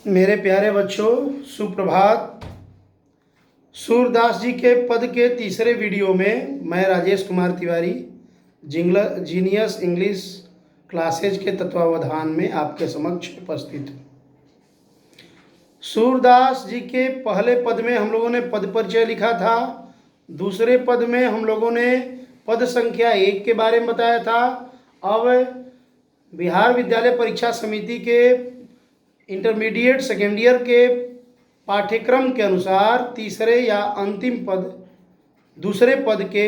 मेरे प्यारे बच्चों, सुप्रभात। सूरदास जी के पद के तीसरे वीडियो में मैं Rajesh Kumar Tiwari genius English classes के तत्वावधान में आपके समक्ष उपस्थित हूँ। सूरदास जी के पहले पद में हम लोगों ने पद परिचय लिखा था। दूसरे पद में हम लोगों ने पद संख्या 1 के बारे में बताया था। अब बिहार विद्यालय परीक्षा समिति के इंटरमीडिएट सेकेंड ईयर के पाठ्यक्रम के अनुसार तीसरे या अंतिम पद, दूसरे पद के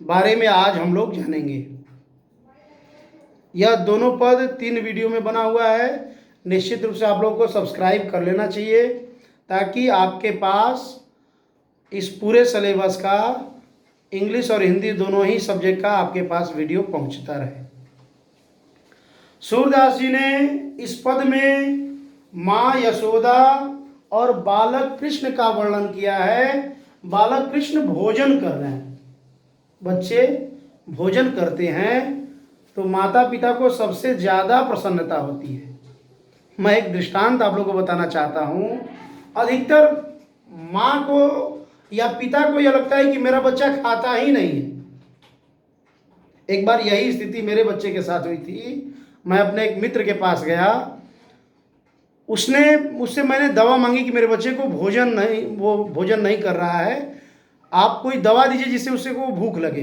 बारे में आज हम लोग जानेंगे। यह दोनों पद 3 वीडियो में बना हुआ है। निश्चित रूप से आप लोगों को सब्सक्राइब कर लेना चाहिए ताकि आपके पास इस पूरे सिलेबस का इंग्लिश और हिंदी दोनों ही सब्जेक्ट का आपके पास वीडियो पहुंचता रहे। सूरदास जी ने इस पद में माँ यशोदा और बालक कृष्ण का वर्णन किया है। बालक कृष्ण भोजन कर रहे हैं, बच्चे भोजन करते हैं तो माता पिता को सबसे ज़्यादा प्रसन्नता होती है। मैं एक दृष्टांत आप लोगों को बताना चाहता हूँ। अधिकतर माँ को या पिता को यह लगता है कि मेरा बच्चा खाता ही नहीं है। एक बार यही स्थिति मेरे बच्चे के साथ हुई थी। मैं अपने एक मित्र के पास गया, उससे मैंने दवा मांगी कि मेरे बच्चे को भोजन नहीं कर रहा है, आप कोई दवा दीजिए जिससे उससे को भूख लगे।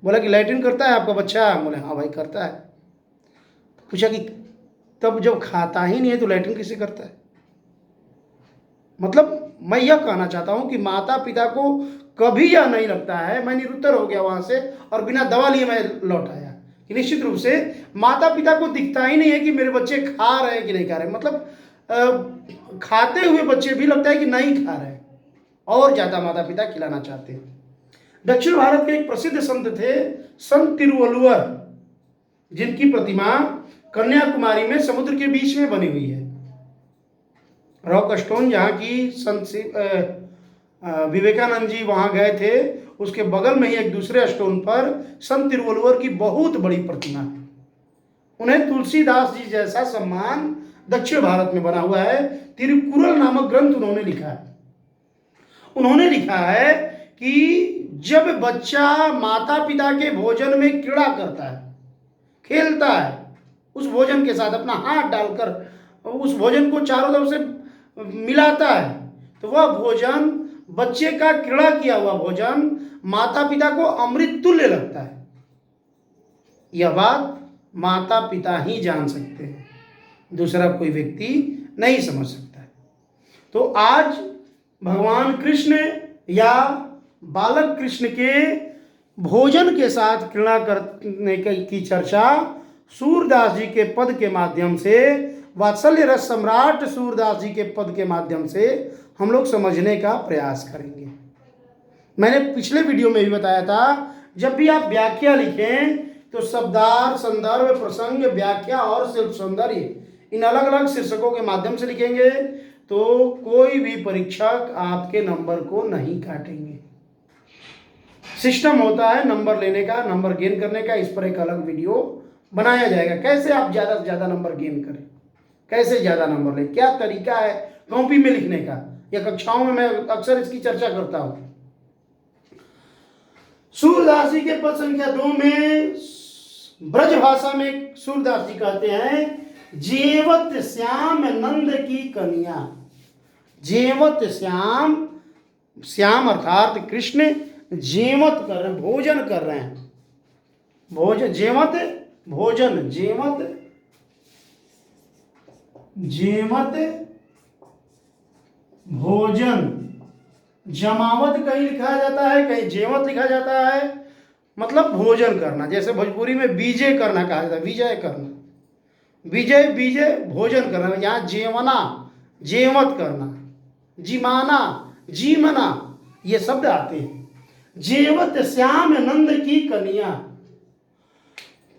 बोला कि लैट्रिन करता है आपका बच्चा? बोले हाँ भाई करता है। पूछा कि तब जब खाता ही नहीं है तो लैट्रिन कैसे करता है? मतलब मैं यह कहना चाहता हूँ कि माता पिता को कभी यह नहीं लगता है। मैं निरुत्तर हो गया वहाँ से और बिना दवा लिए मैं लौट आया कि निश्चित रूप से माता पिता को दिखता ही नहीं है कि मेरे बच्चे खा रहे हैं कि नहीं खा रहे। मतलब खाते हुए बच्चे भी लगता है कि नहीं खा रहे और ज़्यादा माता पिता खिलाना चाहते हैं। दक्षिण भारत के एक प्रसिद्ध संत थे, संत तिरुवल्लुवर, जिनकी प्रतिमा कन्याकुमारी में समुद्र के बीच में बनी हुई है। रॉक स्टोन जहाँ की संत विवेकानंद जी वहाँ गए थे, उसके बगल में ही एक दूसरे स्टोन पर संत तिरुवल्लुवर की बहुत बड़ी प्रतिमा है। उन्हें तुलसीदास जी जैसा सम्मान दक्षिण भारत में बना हुआ है। तिरुकुरल नामक ग्रंथ उन्होंने लिखा है। उन्होंने लिखा है कि जब बच्चा माता पिता के भोजन में क्रीड़ा करता है, खेलता है, उस भोजन के साथ अपना हाथ डालकर उस भोजन को चारों तरफ से मिलाता है, तो वह भोजन, बच्चे का क्रीड़ा किया हुआ भोजन, माता पिता को अमृत तुल्य लगता है। यह बात माता पिता ही जान सकते हैं, दूसरा कोई व्यक्ति नहीं समझ सकता है। तो आज भगवान कृष्ण या बालक कृष्ण के भोजन के साथ क्रीड़ा करने की चर्चा सूरदास जी के पद के माध्यम से, वात्सल्य रस सम्राट सूरदास जी के पद के माध्यम से हम लोग समझने का प्रयास करेंगे। मैंने पिछले वीडियो में भी बताया था, जब भी आप व्याख्या लिखें तो शब्दार्थ, संदर्भ, प्रसंग, व्याख्या और शिल्प सौंदर्य, इन अलग अलग शीर्षकों के माध्यम से लिखेंगे तो कोई भी परीक्षक आपके नंबर को नहीं काटेंगे। सिस्टम होता है नंबर लेने का, नंबर गेन करने का। इस पर एक अलग वीडियो बनाया जाएगा, कैसे आप ज़्यादा से ज़्यादा नंबर गेन करें, कैसे ज़्यादा नंबर लें, क्या तरीका है कॉपी में लिखने का, या कक्षाओं में मैं अक्सर इसकी चर्चा करता हूँ। सूरदास जी के पद संख्या 2 में ब्रज भाषा में सूरदास जी कहते हैं, जेवत श्याम नंद की कन्या। जेवत श्याम, श्याम अर्थात कृष्ण जेवत कर रहे हैं, भोजन कर रहे हैं। भोजन, जेवत भोजन, जेवत भोजन। जमावत कहीं लिखा जाता है, कहीं जेवत लिखा जाता है, मतलब भोजन करना। जैसे भोजपुरी में बीजे करना कहा जाता है, विजय करना, विजय बीजे भोजन करना। यहाँ जेवना, जेवत करना, जिमाना, जीमना, ये शब्द आते हैं। जेवत श्याम नंद की कन्या।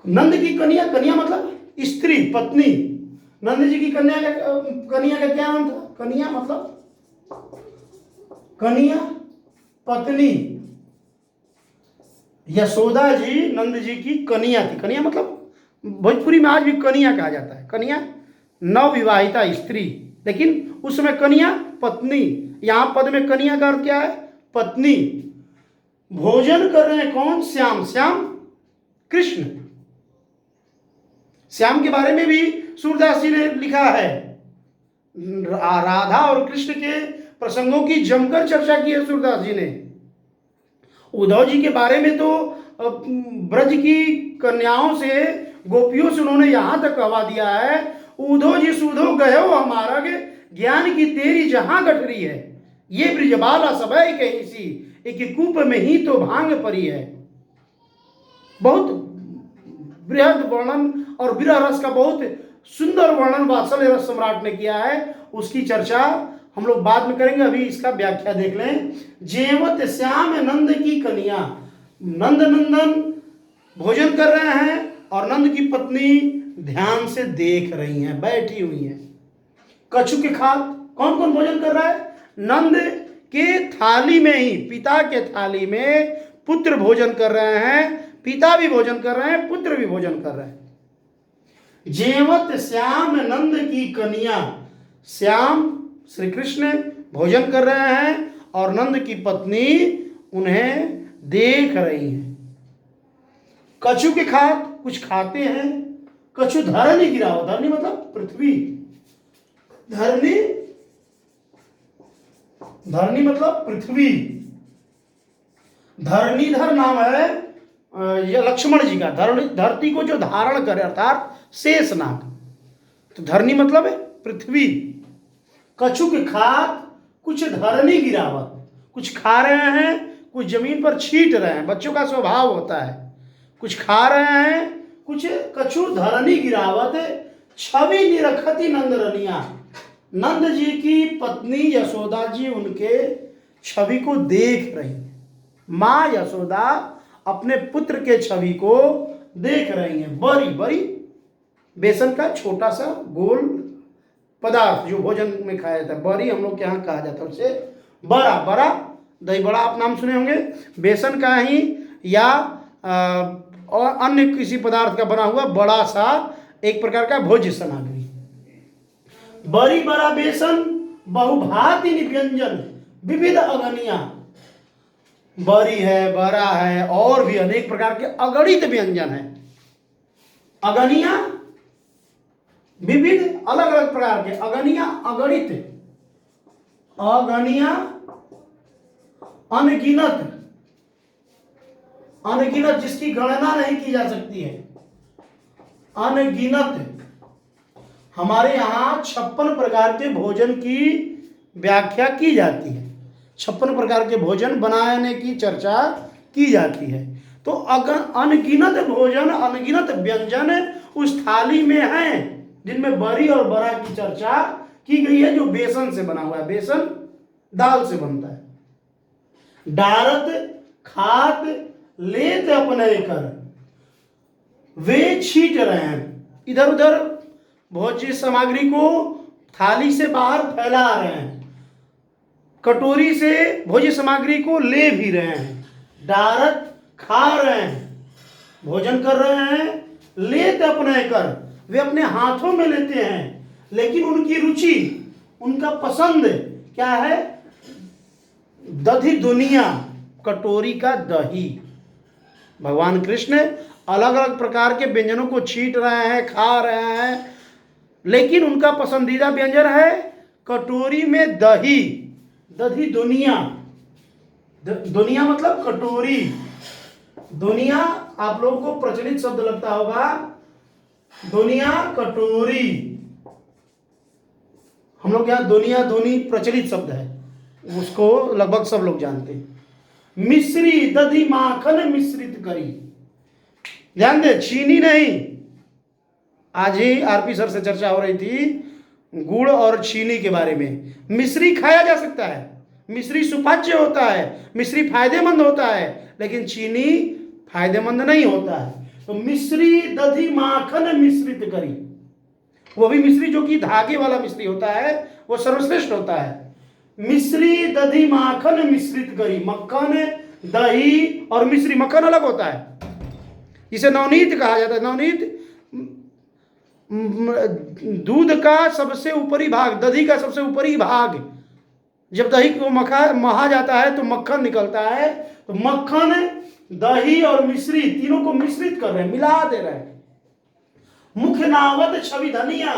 नंद की कन्या, कन्या मतलब स्त्री, पत्नी। नंद जी की कन्या का क्या नाम था? कन्या मतलब कन्या, पत्नी। यशोदा जी नंद जी की कन्या थी। कन्या मतलब भोजपुरी में आज भी कन्या कहा जाता है। कन्या नवविवाहिता स्त्री, लेकिन उस समय कन्या पत्नी, यहां पद में कन्या का अर्थ क्या है? पत्नी। भोजन कर रहे हैं कौन? श्याम। श्याम कृष्ण। श्याम के बारे में भी सूरदास जी ने लिखा है। राधा और कृष्ण के प्रसंगों की जमकर चर्चा की है सूरदास जी ने। उद्धव जी के बारे में तो ब्रज की कन्याओं से, गोपियों से उन्होंने यहां तक कहवा दिया है, उद्धव जी सुधो गयो हमारा के ज्ञान की तेरी जहां गठरी है, ये ब्रिजबाला सबय कहीं सी, एक कूप में ही तो भांग परी है। बहुत बृहद वर्णन और विरह रस का बहुत सुंदर वर्णन वात्सल्य रस सम्राट ने किया है। उसकी चर्चा हम लोग बाद में करेंगे, अभी इसका व्याख्या देख लें। जेवत श्याम नंद की कन्या, नंद नंदन भोजन कर रहे हैं और नंद की पत्नी ध्यान से देख रही हैं, बैठी हुई हैं। कछु के खात, कौन कौन भोजन कर रहा है? नंद के थाली में ही, पिता के थाली में पुत्र भोजन कर रहे हैं, पिता भी भोजन कर रहे हैं, पुत्र भी भोजन कर रहे हैं। जेवत श्याम नंद की कन्या, श्याम श्री कृष्ण भोजन कर रहे हैं और नंद की पत्नी उन्हें देख रही है। कछु के खात, कुछ खाते हैं। कछु धरनी गिराओ, धरनी मतलब पृथ्वी, धरनी, धरनी मतलब पृथ्वी। धरणीधर नाम है यह लक्ष्मण जी का, धरती को जो धारण करे अर्थात शेषनाग, तो धरनी मतलब है पृथ्वी। कछु के खात, कुछ धरनी गिरावत, कुछ खा रहे हैं, कुछ जमीन पर छीट रहे हैं, बच्चों का स्वभाव होता है, कुछ खा रहे हैं, कुछ कछु धरनी गिरावत, छवि निरखती नंद रनिया, नंद जी की पत्नी यशोदा जी उनके छवि को देख रही है। माँ यशोदा अपने पुत्र के छवि को देख रही हैं। बरी, बरी बेसन का छोटा सा गोल पदार्थ जो भोजन में खाया जाता है, बरी हम लोग के यहाँ कहा जाता है उसे बड़ा। बड़ा दही बड़ा आप नाम सुने होंगे, बेसन का ही या और अन्य किसी पदार्थ का बना हुआ बड़ा सा एक प्रकार का भोज्य सामग्री। बड़ी बड़ा बेसन बहुभांति व्यंजन विविध अगनिया, बरी है, बड़ा है और भी अनेक प्रकार के अगणित व्यंजन है। अगनिया विविध अलग अलग प्रकार के, अगनिया अगणित, अगनिया अनगिनत, अनगिनत जिसकी गणना नहीं की जा सकती है, अनगिनत। हमारे यहां 56 प्रकार के भोजन की व्याख्या की जाती है, 56 प्रकार के भोजन बनाने की चर्चा की जाती है। तो अगर अनगिनत भोजन, अनगिनत व्यंजन उस थाली में हैं जिनमें बरी और बड़ा की चर्चा की गई है, जो बेसन से बना हुआ है, बेसन दाल से बनता है। डारत खात लेत अपने कर, वे छीट रहे हैं, इधर उधर भोज्य सामग्री को थाली से बाहर फैला रहे हैं, कटोरी से भोज्य सामग्री को ले भी रहे हैं। डारत खा रहे हैं, भोजन कर रहे हैं, लेत अपने कर, वे अपने हाथों में लेते हैं, लेकिन उनकी रुचि, उनका पसंद क्या है? दधी दुनिया, कटोरी का दही। भगवान कृष्ण अलग अलग प्रकार के व्यंजनों को छीट रहे हैं, खा रहे हैं, लेकिन उनका पसंदीदा व्यंजन है कटोरी में दही, दधी दुनिया। दुनिया मतलब कटोरी। दुनिया आप लोगों को प्रचलित शब्द लगता होगा, दुनिया कटोरी। हम लोग यहाँ दुनिया धुनी प्रचलित शब्द है, उसको लगभग सब लोग जानते हैं। मिश्री दधी माखन मिश्रित करी, ध्यान दे, चीनी नहीं। आज ही आरपी सर से चर्चा हो रही थी गुड़ और चीनी के बारे में। मिश्री खाया जा सकता है, मिश्री सुपाच्य होता है, मिश्री फायदेमंद होता है, लेकिन चीनी फायदेमंद नहीं होता है। तो मिश्री दधी माखन मिश्रित करी, वो भी मिश्री जो कि धागे वाला मिश्री होता है, वो सर्वश्रेष्ठ होता है। मिश्री दधी माखन मिश्रित करी, मक्खन दही और मिश्री, मक्खन अलग होता है, इसे नवनीत कहा जाता है। नवनीत दूध का सबसे ऊपरी भाग, दही का सबसे ऊपरी भाग, जब दही को महा जाता है तो मक्खन निकलता है। तो मक्खन, दही और मिश्री, तीनों को मिश्रित कर रहे हैं, मिला दे रहे हैं। मुख नावत छवि धनिया,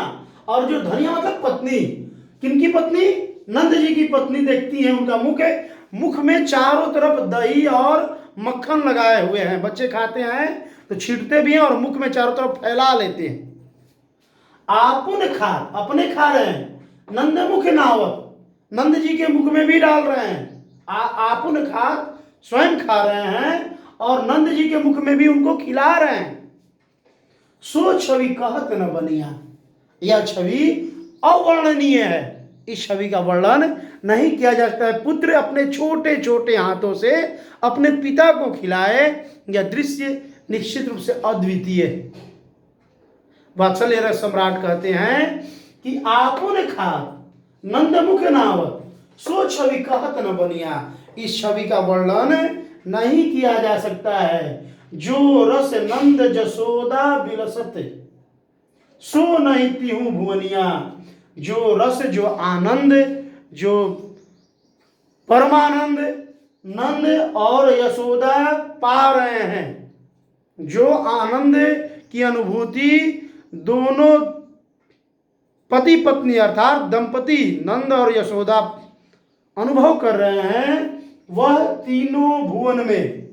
और जो धनिया मतलब पत्नी, किनकी पत्नी? नंद जी की पत्नी देखती है, उनका मुख है, मुख में चारों तरफ दही और मक्खन लगाए हुए हैं। बच्चे खाते हैं तो छींटते भी हैं और मुख में चारों तरफ फैला लेते हैं। आपुन खा, अपने खा रहे हैं। नंद मुख नावत, नंद जी के मुख में भी डाल रहे हैं। आपुन खा, स्वयं खा रहे हैं और नंद जी के मुख में भी उनको खिला रहे हैं। सो छवि कहत न बनिया, यह छवि अवर्णनीय है, इस छवि का वर्णन नहीं किया जा सकता है। पुत्र अपने छोटे छोटे हाथों से अपने पिता को खिलाए, यह दृश्य निश्चित रूप से अद्वितीय है। वात्सल्य रस सम्राट कहते हैं कि आपुन खा नंद मुख नावत, सो छवि कहत न बनिया, इस छवि का वर्णन नहीं किया जा सकता है। जो रस नंद जसोदा बिलसत, सो नहीं तिहु भुवनिया, जो रस, जो आनंद, जो परमानंद नंद और यशोदा पा रहे हैं, जो आनंद की अनुभूति दोनों पति पत्नी अर्थात दंपति नंद और यशोदा अनुभव कर रहे हैं, वह तीनों भुवन में,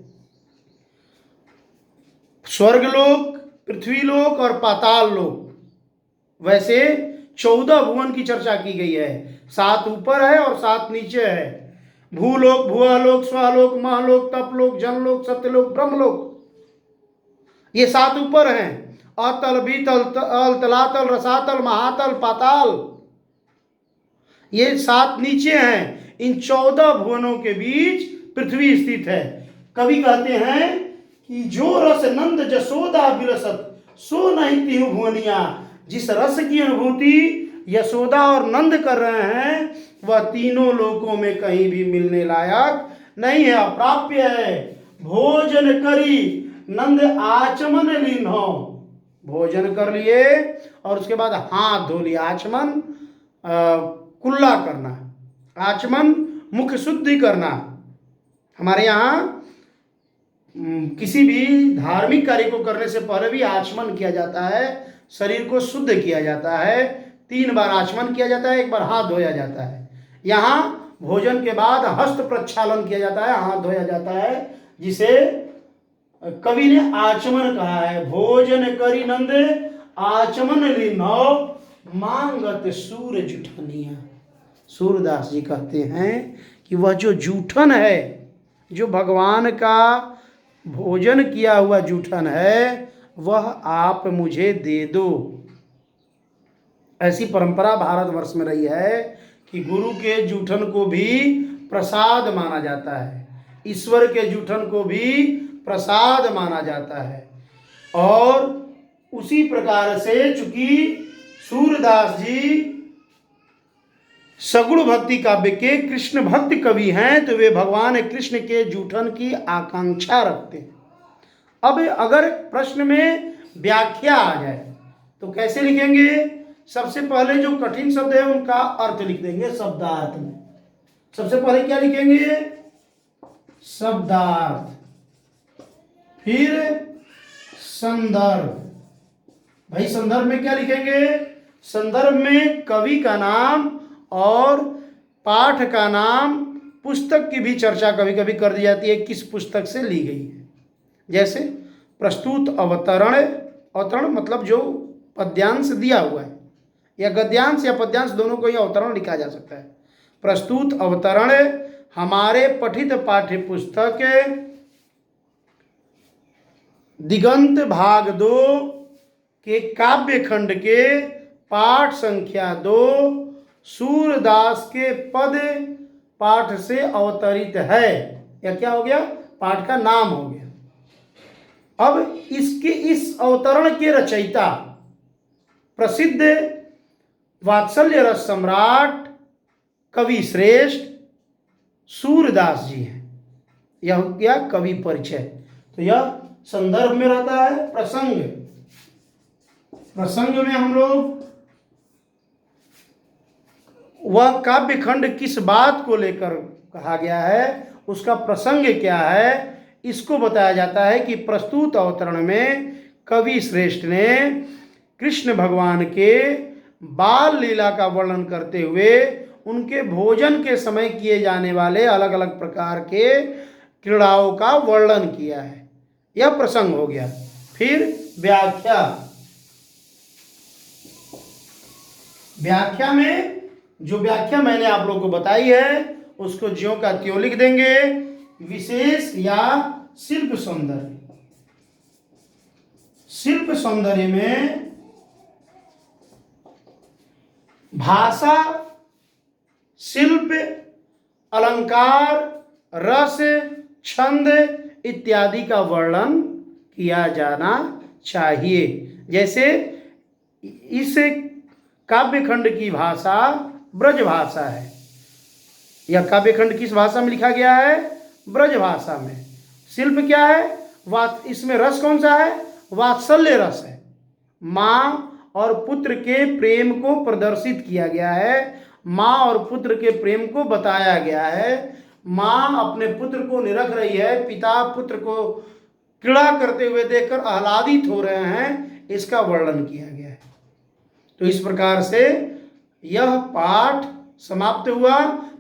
स्वर्गलोक, पृथ्वीलोक और पाताल लोक, वैसे 14 भुवन की चर्चा की गई है। 7 ऊपर है और 7 नीचे है। भूलोक, भुआलोक, स्वलोक, महलोक, तपलोक, जनलोक, सत्यलोक, ब्रह्मलोक, ये 7 ऊपर हैं। अतल, बीतल, तलातल, रसातल, महातल, पाताल, ये 7 नीचे हैं। इन 14 भुवनों के बीच पृथ्वी स्थित है। कवि कहते हैं कि जो रस नंद जसोदा बिलसत, सो नहीं तिहु भुवनिया, जिस रस की अनुभूति यशोदा और नंद कर रहे हैं, वह तीनों लोकों में कहीं भी मिलने लायक नहीं है, अप्राप्य है। भोजन करी नंद आचमन लीन्हो, भोजन कर लिए और उसके बाद हाथ धो लिया। आचमन कुल्ला करना, आचमन मुख शुद्धि करना। हमारे यहाँ किसी भी धार्मिक कार्य को करने से पहले भी आचमन किया जाता है, शरीर को शुद्ध किया जाता है। 3 बार आचमन किया जाता है, 1 बार हाथ धोया जाता है। यहाँ भोजन के बाद हस्त प्रक्षालन किया जाता है, हाथ धोया जाता है, जिसे कवि ने आचमन कहा है। भोजन करी नंद आचमन लीन्हो, मांगत सूर जूठनिया। सूरदास जी कहते हैं कि वह जो जूठन है, जो भगवान का भोजन किया हुआ जूठन है, वह आप मुझे दे दो। ऐसी परंपरा भारतवर्ष में रही है कि गुरु के जूठन को भी प्रसाद माना जाता है, ईश्वर के जूठन को भी प्रसाद माना जाता है। और उसी प्रकार से चूंकि सूरदास जी सगुण भक्ति काव्य के कृष्ण भक्त कवि हैं, तो वे भगवान कृष्ण के जूठन की आकांक्षा रखते हैं। अब अगर प्रश्न में व्याख्या आ जाए तो कैसे लिखेंगे? सबसे पहले जो कठिन शब्द है उनका अर्थ लिख देंगे शब्दार्थ में। सबसे पहले क्या लिखेंगे? शब्दार्थ, फिर संदर्भ। भाई संदर्भ में क्या लिखेंगे? संदर्भ में कवि का नाम और पाठ का नाम, पुस्तक की भी चर्चा कभी कभी कर दी जाती है, किस पुस्तक से ली गई है। जैसे प्रस्तुत अवतरण, अवतरण मतलब जो पद्यांश दिया हुआ है, या गद्यांश या पद्यांश दोनों को ही अवतरण लिखा जा सकता है। प्रस्तुत अवतरण हमारे पठित पाठ्य पुस्तक दिगंत भाग 2 के काव्य खंड के पाठ संख्या 2 सूरदास के पद पाठ से अवतरित है। या क्या हो गया? पाठ का नाम हो गया। अब इसके इस अवतरण के रचयिता प्रसिद्ध वात्सल्य रस सम्राट कवि श्रेष्ठ सूरदास जी हैं। यह हो गया कवि परिचय। तो यह संदर्भ में रहता है, प्रसंग प्रसंग में हम लोग वह काव्य खंड किस बात को लेकर कहा गया है, उसका प्रसंग क्या है, इसको बताया जाता है कि प्रस्तुत अवतरण में कवि श्रेष्ठ ने कृष्ण भगवान के बाल लीला का वर्णन करते हुए उनके भोजन के समय किए जाने वाले अलग अलग प्रकार के क्रीड़ाओं का वर्णन किया है। यह प्रसंग हो गया। फिर व्याख्या। व्याख्या में जो व्याख्या मैंने आप लोगों को बताई है उसको ज्यों का त्यों लिख देंगे। विशेष या शिल्प सौंदर्य। शिल्प सौंदर्य में भाषा, शिल्प, अलंकार, रस, छंद इत्यादि का वर्णन किया जाना चाहिए। जैसे इस काव्य खंड की भाषा ब्रज भाषा है। यह काव्य खंड किस भाषा में लिखा गया है? ब्रज भाषा में। शिल्प क्या है? इसमें रस कौन सा है? वात्सल्य रस है। माँ और पुत्र के प्रेम को प्रदर्शित किया गया है, माँ और पुत्र के प्रेम को बताया गया है। माँ अपने पुत्र को निरख रही है, पिता पुत्र को क्रीड़ा करते हुए देखकर आह्लादित हो रहे हैं, इसका वर्णन किया गया है। तो इस प्रकार से यह पाठ समाप्त हुआ।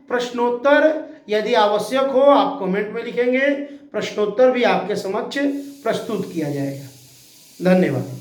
प्रश्नोत्तर यदि आवश्यक हो आप कमेंट में लिखेंगे, प्रश्नोत्तर भी आपके समक्ष प्रस्तुत किया जाएगा। धन्यवाद।